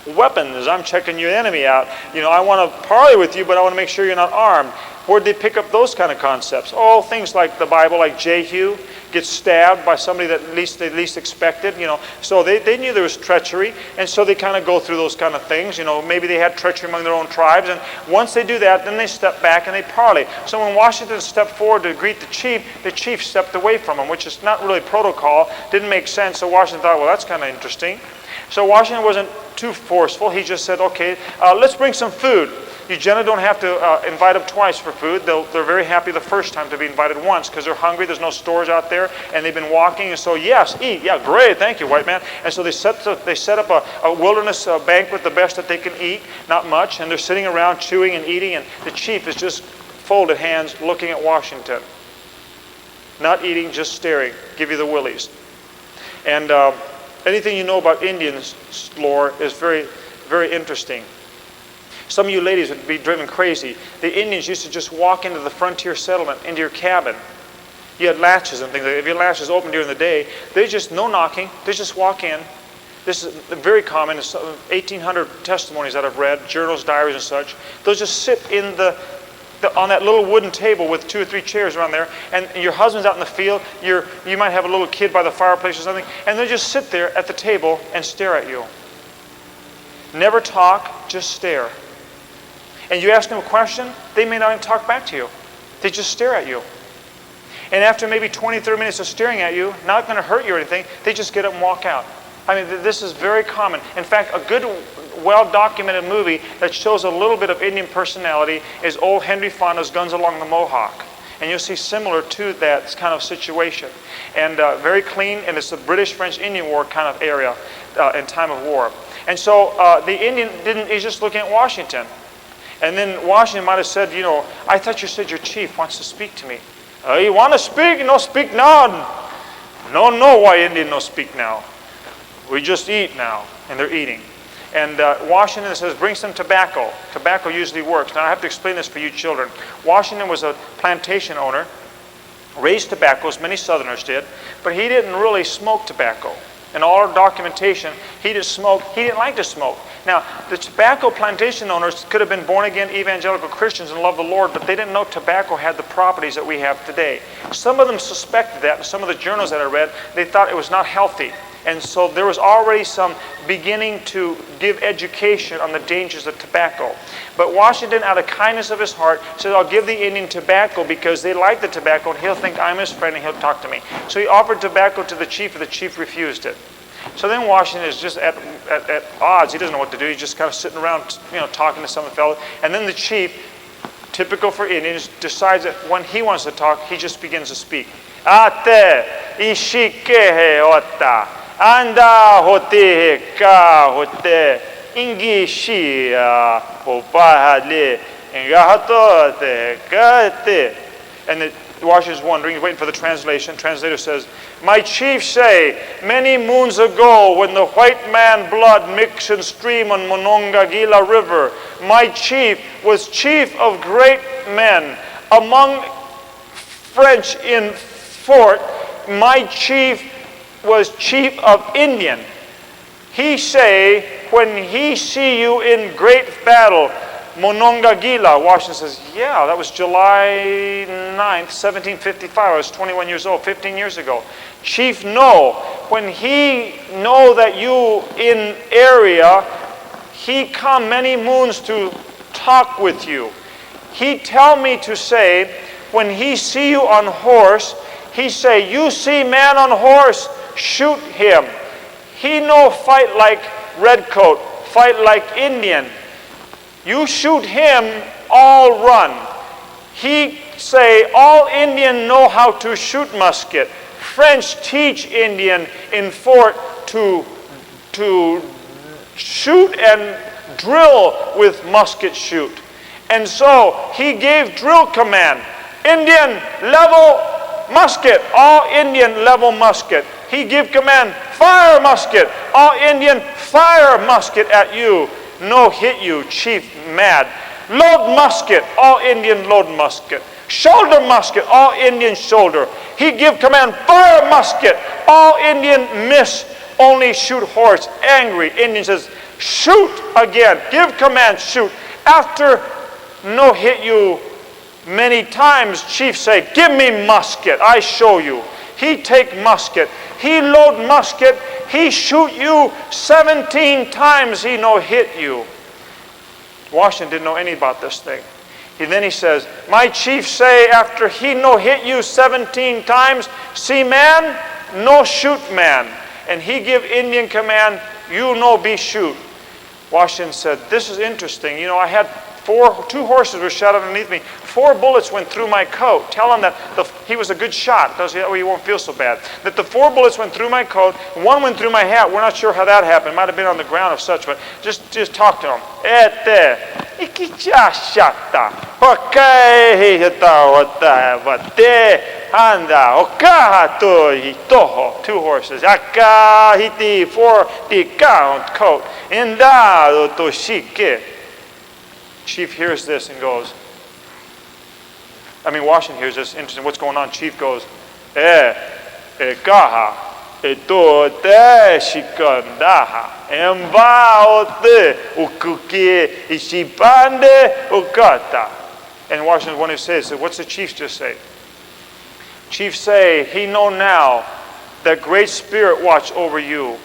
Weapons, I'm checking your enemy out. I want to parley with you, but I want to make sure you're not armed. Where'd they pick up those kind of concepts? Oh, things like the Bible, like Jehu gets stabbed by somebody that they least expected, So they knew there was treachery, and so they kind of go through those kind of things. Maybe they had treachery among their own tribes, and once they do that, then they step back and they parley. So when Washington stepped forward to greet the chief stepped away from him, which is not really protocol, didn't make sense. So Washington thought, well, that's kind of interesting. So Washington wasn't too forceful. He just said, okay, let's bring some food. You generally don't have to invite them twice for food. They're very happy the first time to be invited once because they're hungry. There's no stores out there, and they've been walking. And so, yes, eat. Yeah, great. Thank you, white man. And so they set up a wilderness banquet, the best that they can eat, not much. And they're sitting around chewing and eating, and the chief is just folded hands looking at Washington. Not eating, just staring. Give you the willies. And anything you know about Indians lore is very, very interesting. Some of you ladies would be driven crazy. The Indians used to just walk into the frontier settlement, into your cabin. You had latches and things. If your latches open during the day, they just, no knocking, they just walk in. This is very common. It's 1,800 testimonies that I've read, journals, diaries, and such. They'll just sit in on that little wooden table with 2 or 3 chairs around there, and your husband's out in the field. You might have a little kid by the fireplace or something, and they'll just sit there at the table and stare at you. Never talk, just stare. And you ask them a question, they may not even talk back to you. They just stare at you. And after maybe 20, 30 minutes of staring at you, not going to hurt you or anything, they just get up and walk out. I mean, this is very common. In fact, a good, well-documented movie that shows a little bit of Indian personality is old Henry Fonda's Guns Along the Mohawk. And you'll see similar to that kind of situation. And very clean, and it's the British-French-Indian War kind of area in time of war. And so the Indian he's just looking at Washington. And then Washington might have said, I thought you said your chief wants to speak to me. You want to speak? No, speak now. No, no, why Indian no speak now? We just eat now. And they're eating. And Washington says, bring some tobacco. Tobacco usually works. Now, I have to explain this for you children. Washington was a plantation owner, raised tobacco, as many Southerners did, but he didn't really smoke tobacco. In all our documentation, he didn't smoke. He didn't like to smoke. Now, the tobacco plantation owners could have been born-again evangelical Christians and loved the Lord, but they didn't know tobacco had the properties that we have today. Some of them suspected that. In some of the journals that I read, they thought it was not healthy. And so there was already some beginning to give education on the dangers of tobacco. But Washington, out of kindness of his heart, said, I'll give the Indian tobacco because they like the tobacco and he'll think I'm his friend and he'll talk to me. So he offered tobacco to the chief and the chief refused it. So then Washington is just at odds. He doesn't know what to do. He's just kind of sitting around, talking to some fellow. And then the chief, typical for Indians, decides that when he wants to talk, he just begins to speak. Ate ishike ota. Anda hote ka hote ingishi opahale ingahatote kate. And Washington's wondering, he's waiting for the translation. Translator says, my chief say, many moons ago when the white man blood mixed in stream on Monongahela River, my chief was chief of great men. Among French in fort, my chief was chief of Indian. He say, when he see you in great battle, Monongahela. Washington says, yeah, that was July 9th, 1755. I was 21 years old, 15 years ago. Chief, no. When he know that you in area, he come many moons to talk with you. He tell me to say, when he see you on horse, he say, you see man on horse, shoot him. He no fight like redcoat, fight like Indian. You shoot him, all run. He say, all Indian know how to shoot musket. French teach Indian in fort to shoot and drill with musket shoot. And so he gave drill command. Indian level musket, all Indian level musket. He give command, fire musket, all Indian fire musket at you. No hit you, chief mad. Load musket, all Indian load musket. Shoulder musket, all Indian shoulder. He give command, fire musket, all Indian miss, only shoot horse. Angry, Indian says, shoot again. Give command, shoot. After no hit you many times, chief say, give me musket, I show you. He take musket, he load musket, he shoot you 17 times, he no hit you. Washington didn't know anything about this thing. Then he says, my chief say after he no hit you 17 times, see man, no shoot man. And he give Indian command, you no be shoot. Washington said, this is interesting. I had two horses were shot underneath me. 4 bullets went through my coat. Tell him that he was a good shot. That way he won't feel so bad. That the 4 bullets went through my coat. 1 went through my hat. We're not sure how that happened. It might have been on the ground or such, but just talk to him. Two horses. Coat. Chief hears this and goes, Washington hears this, interesting, what's going on? Chief goes, kaha, eto te shikandaha, embaote, ukuki, ishipande, ukata. And Washington, one who says, what's the chief just say? Chief say, he know now that great spirit watch over you.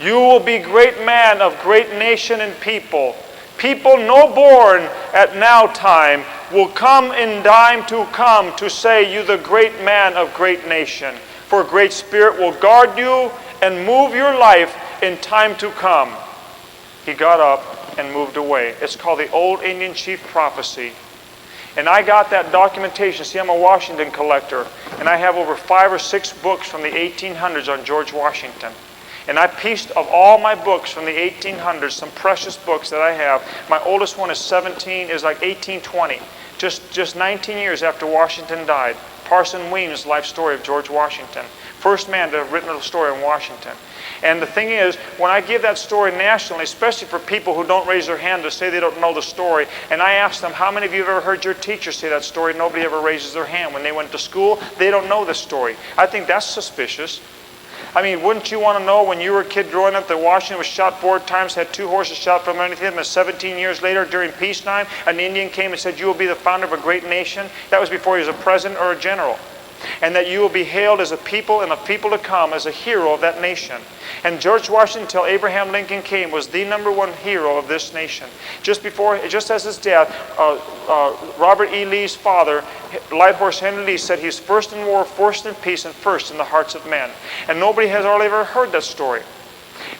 You will be great man of great nation and people. People no born at now time will come in time to come to say you the great man of great nation. For great spirit will guard you and move your life in time to come. He got up and moved away. It's called the Old Indian Chief Prophecy. And I got that documentation. See, I'm a Washington collector. And I have over 5 or 6 books from the 1800s on George Washington. And I pieced of all my books from the 1800s, some precious books that I have. My oldest one is like 1820, just 19 years after Washington died. Parson Weems' life story of George Washington. First man to have written a story on Washington. And the thing is, when I give that story nationally, especially for people who don't raise their hand to say they don't know the story, and I ask them, how many of you have ever heard your teacher say that story? Nobody ever raises their hand. When they went to school, they don't know the story. I think that's suspicious. I mean, wouldn't you want to know when you were a kid growing up that Washington was shot 4 times, had 2 horses shot from underneath him, and 17 years later during peacetime, an Indian came and said, you will be the founder of a great nation? That was before he was a president or a general. And that you will be hailed as a people and a people to come as a hero of that nation. And George Washington, until Abraham Lincoln came, was the #1 hero of this nation. Just as his death, Robert E. Lee's father, Light Horse Henry Lee, said he was first in war, first in peace, and first in the hearts of men. And nobody has hardly ever heard that story.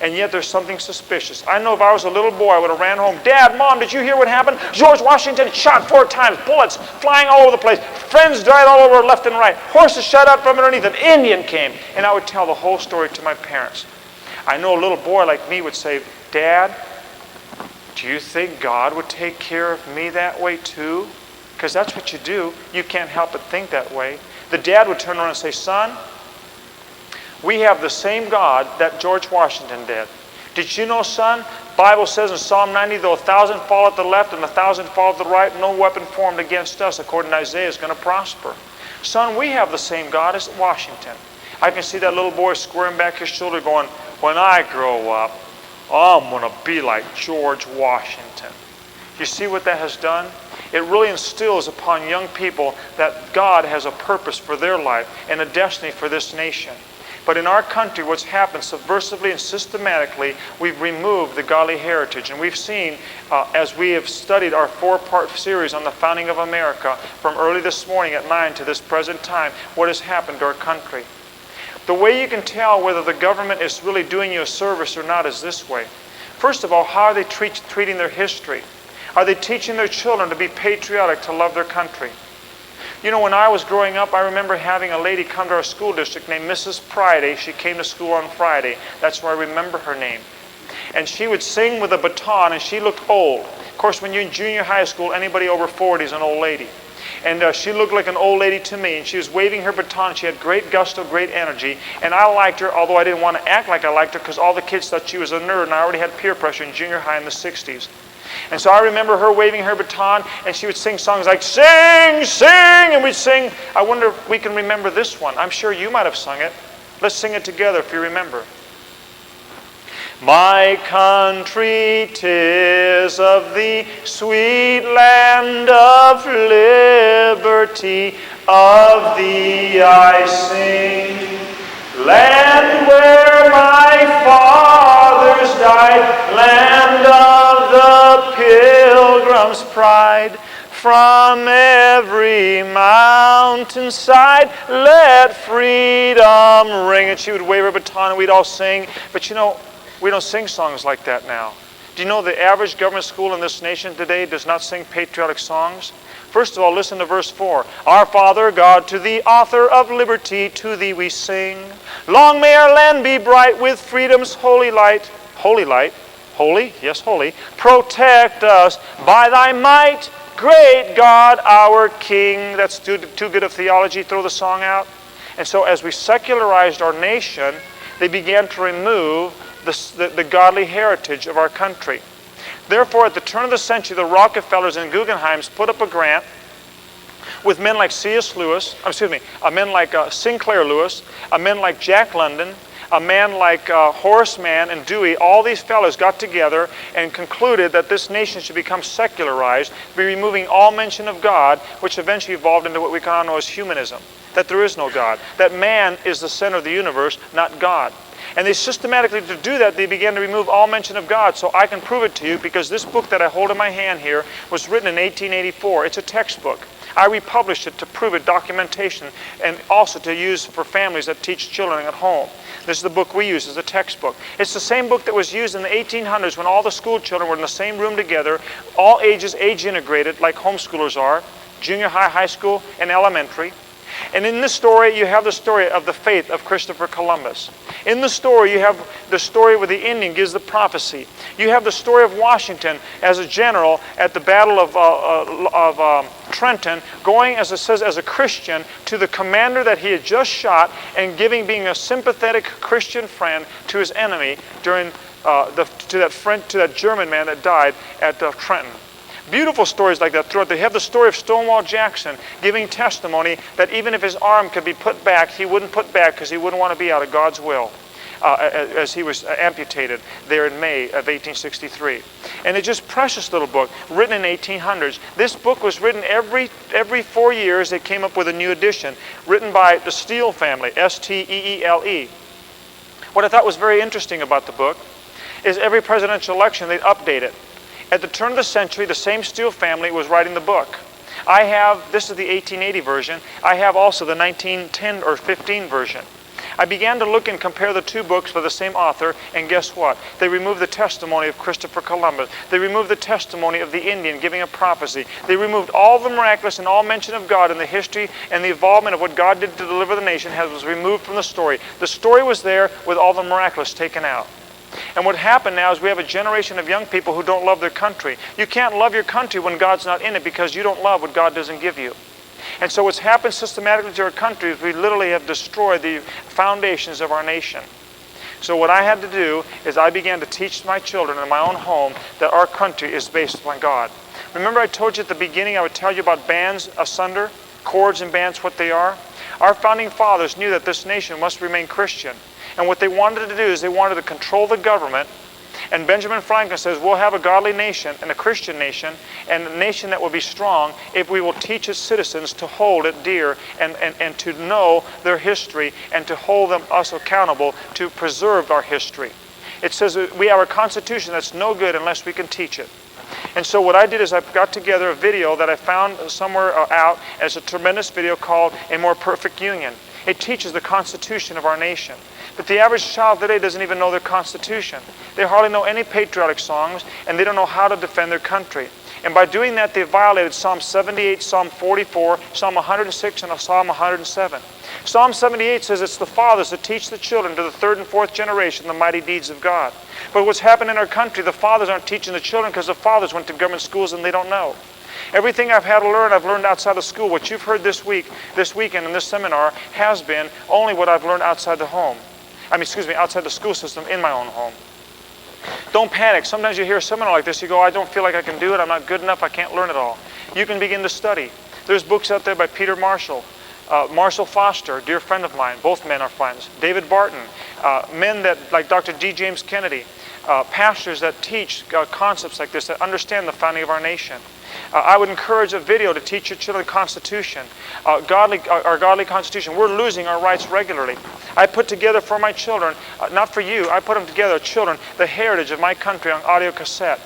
And yet there's something suspicious. I know if I was a little boy, I would have ran home. Dad, Mom, did you hear what happened? George Washington shot 4 times, bullets flying all over the place. Friends died all over left and right. Horses shot out from underneath. An Indian came. And I would tell the whole story to my parents. I know a little boy like me would say, Dad, do you think God would take care of me that way too? Because that's what you do. You can't help but think that way. The dad would turn around and say, son, we have the same God that George Washington did. Did you know, son, Bible says in Psalm 90, though 1,000 fall at the left and 1,000 fall at the right, no weapon formed against us, according to Isaiah, is going to prosper. Son, we have the same God as Washington. I can see that little boy squaring back his shoulder going, when I grow up, I'm going to be like George Washington. You see what that has done? It really instills upon young people that God has a purpose for their life and a destiny for this nation. But in our country, what's happened subversively and systematically, we've removed the godly heritage. And we've seen, as we have studied our 4-part series on the founding of America, from early this morning at 9 to this present time, what has happened to our country. The way you can tell whether the government is really doing you a service or not is this way. First of all, how are they treating their history? Are they teaching their children to be patriotic, to love their country? You know, when I was growing up, I remember having a lady come to our school district named Mrs. Friday. She came to school on Friday. That's where I remember her name. And she would sing with a baton, and she looked old. Of course, when you're in junior high school, anybody over 40 is an old lady. And she looked like an old lady to me, and she was waving her baton. She had great gusto, great energy, and I liked her, although I didn't want to act like I liked her because all the kids thought she was a nerd, and I already had peer pressure in junior high in the 60s. And so I remember her waving her baton, and she would sing songs like, sing, sing, and we'd sing. I wonder if we can remember this one. I'm sure you might have sung it. Let's sing it together if you remember. My country, 'tis of the sweet land of liberty, of thee I sing. Land where my fathers died, land of the pilgrim's pride. From every mountainside, let freedom ring. And she would wave her baton and we'd all sing. But you know, we don't sing songs like that now. Do you know the average government school in this nation today does not sing patriotic songs? First of all, listen to verse 4. Our Father God, to the author of liberty, to thee we sing. Long may our land be bright with freedom's holy light. Holy light. Holy? Yes, holy. Protect us by thy might, great God, our King. That's too good of theology. Throw the song out. And so as we secularized our nation, they began to remove the godly heritage of our country. Therefore, at the turn of the century, the Rockefellers and Guggenheims put up a grant with men like men like Sinclair Lewis, men like Jack London, a man like Horace Mann and Dewey. All these fellows got together and concluded that this nation should become secularized, be removing all mention of God, which eventually evolved into what we can know as humanism, that there is no God, that man is the center of the universe, not God. And they systematically, to do that, they began to remove all mention of God. So I can prove it to you because this book that I hold in my hand here was written in 1884. It's a textbook. I republished it to prove it, documentation, and also to use for families that teach children at home. This is the book we use as a textbook. It's the same book that was used in the 1800s when all the school children were in the same room together, all ages, age integrated, like homeschoolers are, junior high, high school, and elementary. And in this story, you have the story of the faith of Christopher Columbus. In the story, you have the story where the Indian gives the prophecy. You have the story of Washington as a general at the Battle of Trenton, going, as it says, as a Christian to the commander that he had just shot and being a sympathetic Christian friend to his enemy during to that German man that died at Trenton. Beautiful stories like that throughout. They have the story of Stonewall Jackson giving testimony that even if his arm could be put back, he wouldn't put back because he wouldn't want to be out of God's will as he was amputated there in May of 1863. And it's just precious little book written in 1800s. This book was written every 4 years. They came up with a new edition written by the Steele family, S-T-E-E-L-E. What I thought was very interesting about the book is every presidential election they'd update it. At the turn of the century, the same Steele family was writing the book. This is the 1880 version. I have also the 1910 or 15 version. I began to look and compare the two books for the same author, and guess what? They removed the testimony of Christopher Columbus. They removed the testimony of the Indian giving a prophecy. They removed all the miraculous and all mention of God in the history, and the involvement of what God did to deliver the nation was removed from the story. The story was there with all the miraculous taken out. And what happened now is we have a generation of young people who don't love their country. You can't love your country when God's not in it because you don't love what God doesn't give you. And so what's happened systematically to our country is we literally have destroyed the foundations of our nation. So what I had to do is I began to teach my children in my own home that our country is based upon God. Remember I told you at the beginning I would tell you about bands asunder, chords and bands, what they are? Our founding fathers knew that this nation must remain Christian. And what they wanted to do is they wanted to control the government. And Benjamin Franklin says, we'll have a godly nation and a Christian nation and a nation that will be strong if we will teach its citizens to hold it dear and to know their history and to hold us accountable to preserve our history. It says we have a constitution that's no good unless we can teach it. And so what I did is I got together a video that I found somewhere out as a tremendous video called A More Perfect Union. It teaches the Constitution of our nation. But the average child today doesn't even know their Constitution. They hardly know any patriotic songs, and they don't know how to defend their country. And by doing that, they violated Psalm 78, Psalm 44, Psalm 106, and Psalm 107. Psalm 78 says it's the fathers that teach the children to the third and fourth generation the mighty deeds of God. But what's happened in our country, the fathers aren't teaching the children because the fathers went to government schools and they don't know. Everything I've had to learn, I've learned outside of school. What you've heard this weekend in this seminar has been only what I've learned outside the home. Outside the school system in my own home. Don't panic. Sometimes you hear a seminar like this, you go, I don't feel like I can do it, I'm not good enough, I can't learn it all. You can begin to study. There's books out there by Peter Marshall, Marshall Foster, a dear friend of mine, both men are friends, David Barton, men that, like Dr. D. James Kennedy, pastors that teach concepts like this, that understand the founding of our nation. I would encourage a video to teach your children the Constitution, our godly Constitution. We're losing our rights regularly. I put together for my children, not for you, I put them together, children, the heritage of my country on audio cassette.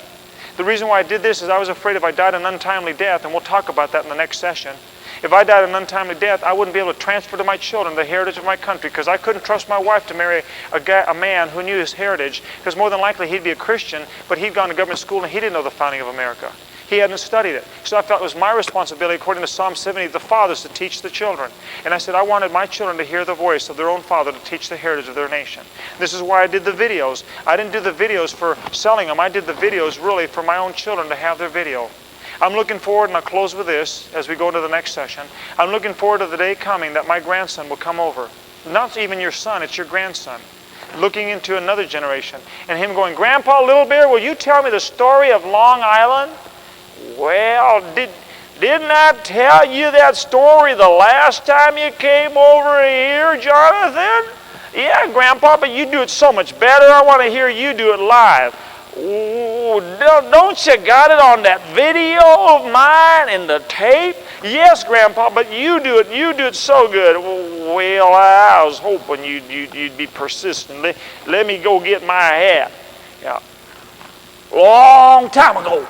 The reason why I did this is I was afraid if I died an untimely death, and we'll talk about that in the next session. If I died an untimely death, I wouldn't be able to transfer to my children the heritage of my country because I couldn't trust my wife to marry a man who knew his heritage because more than likely he'd be a Christian, but he'd gone to government school and he didn't know the founding of America. He hadn't studied it. So I felt it was my responsibility, according to Psalm 70, the fathers to teach the children. And I said I wanted my children to hear the voice of their own father to teach the heritage of their nation. This is why I did the videos. I didn't do the videos for selling them. I did the videos really for my own children to have their video. I'm looking forward, and I'll close with this as we go to the next session. I'm looking forward to the day coming that my grandson will come over. Not even your son, it's your grandson. Looking into another generation. And him going, Grandpa Little Bear, will you tell me the story of Long Island? Well, didn't I tell you that story the last time you came over here, Jonathan? Yeah, Grandpa, but you do it so much better. I want to hear you do it live. Ooh, don't you got it on that video of mine in the tape? Yes, Grandpa, but you do it so good. Well, I was hoping you'd be persistent. Let me go get my hat. Yeah. Long time ago.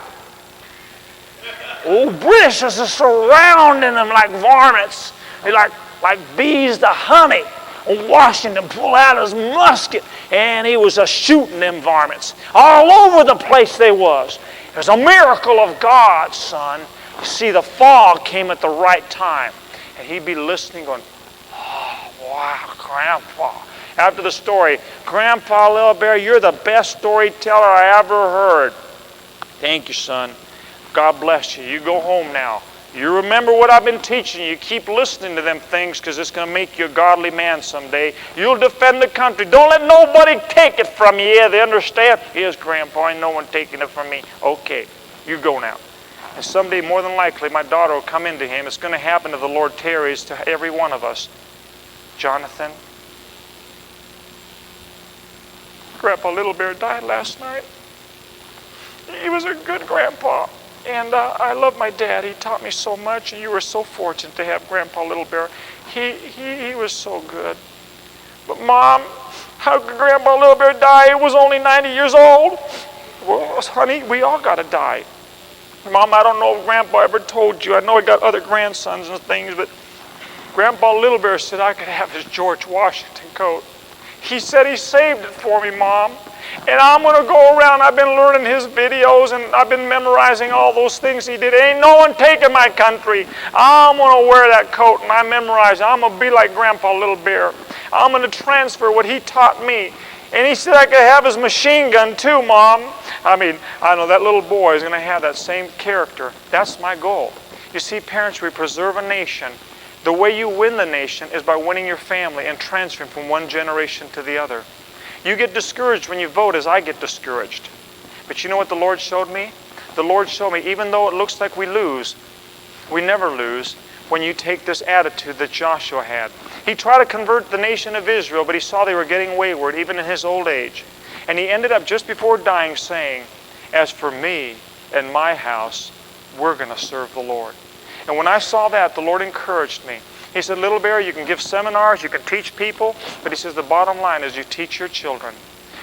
Oh, British is surrounding them like varmints. They're like bees to honey. Washington pulled out his musket and he was shooting them varmints. All over the place they was. It was a miracle of God, son. See, the fog came at the right time. And he'd be listening going, oh, wow, Grandpa. After the story, Grandpa Little Bear, you're the best storyteller I ever heard. Thank you, son. God bless you. You go home now. You remember what I've been teaching you. Keep listening to them things because it's going to make you a godly man someday. You'll defend the country. Don't let nobody take it from you. Yeah, they understand. Yes, Grandpa, ain't no one taking it from me. Okay, you go now. And someday, more than likely, my daughter will come into him. It's going to happen to the Lord tarries to every one of us. Jonathan, Grandpa Little Bear died last night. He was a good grandpa. And I love my dad. He taught me so much, and you were so fortunate to have Grandpa Little Bear. He was so good. But Mom, how could Grandpa Little Bear die? He was only 90 years old. Well, honey, we all got to die. Mom, I don't know if Grandpa ever told you. I know he got other grandsons and things, but Grandpa Little Bear said I could have his George Washington coat. He said he saved it for me, Mom. And I'm going to go around. I've been learning his videos, and I've been memorizing all those things he did. Ain't no one taking my country. I'm going to wear that coat, and I memorize it. I'm going to be like Grandpa Little Bear. I'm going to transfer what he taught me. And he said I could have his machine gun too, Mom. I mean, I know that little boy is going to have that same character. That's my goal. You see, parents, we preserve a nation. The way you win the nation is by winning your family and transferring from one generation to the other. You get discouraged when you vote as I get discouraged. But you know what the Lord showed me? The Lord showed me, even though it looks like we lose, we never lose when you take this attitude that Joshua had. He tried to convert the nation of Israel, but he saw they were getting wayward, even in his old age. And he ended up just before dying saying, as for me and my house, we're going to serve the Lord. And when I saw that, the Lord encouraged me. He said, Little Bear, you can give seminars, you can teach people, but he says the bottom line is you teach your children.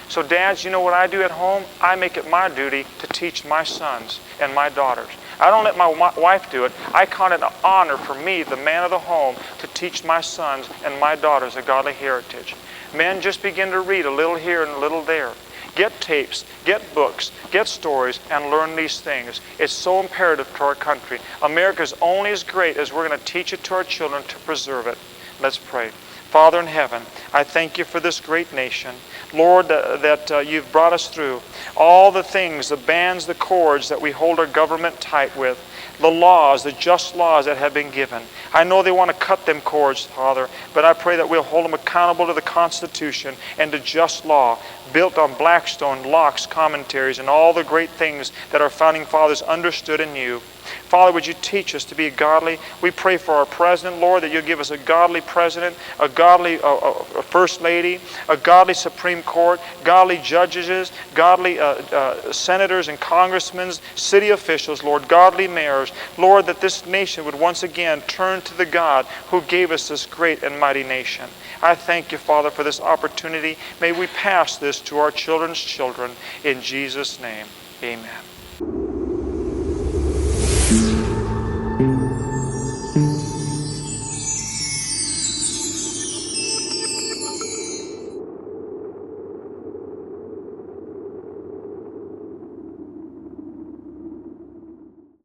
So dads, you know what I do at home? I make it my duty to teach my sons and my daughters. I don't let my wife do it. I count it an honor for me, the man of the home, to teach my sons and my daughters a godly heritage. Men, just begin to read a little here and a little there. Get tapes, get books, get stories, and learn these things. It's so imperative to our country. America's only as great as we're going to teach it to our children to preserve it. Let's pray. Father in heaven, I thank you for this great nation. Lord, that you've brought us through all the things, the bands, the cords that we hold our government tight with, the laws, the just laws that have been given. I know they want to cut them cords, Father, but I pray that we'll hold them accountable to the Constitution and to just law, built on Blackstone, Locke's commentaries, and all the great things that our founding fathers understood and knew. Father, would you teach us to be godly? We pray for our president, Lord, that you'll give us a godly president, a godly first lady, a godly Supreme Court, godly judges, godly senators and congressmen, city officials, Lord, godly mayors. Lord, that this nation would once again turn to the God who gave us this great and mighty nation. I thank you, Father, for this opportunity. May we pass this to our children's children. In Jesus' name, amen.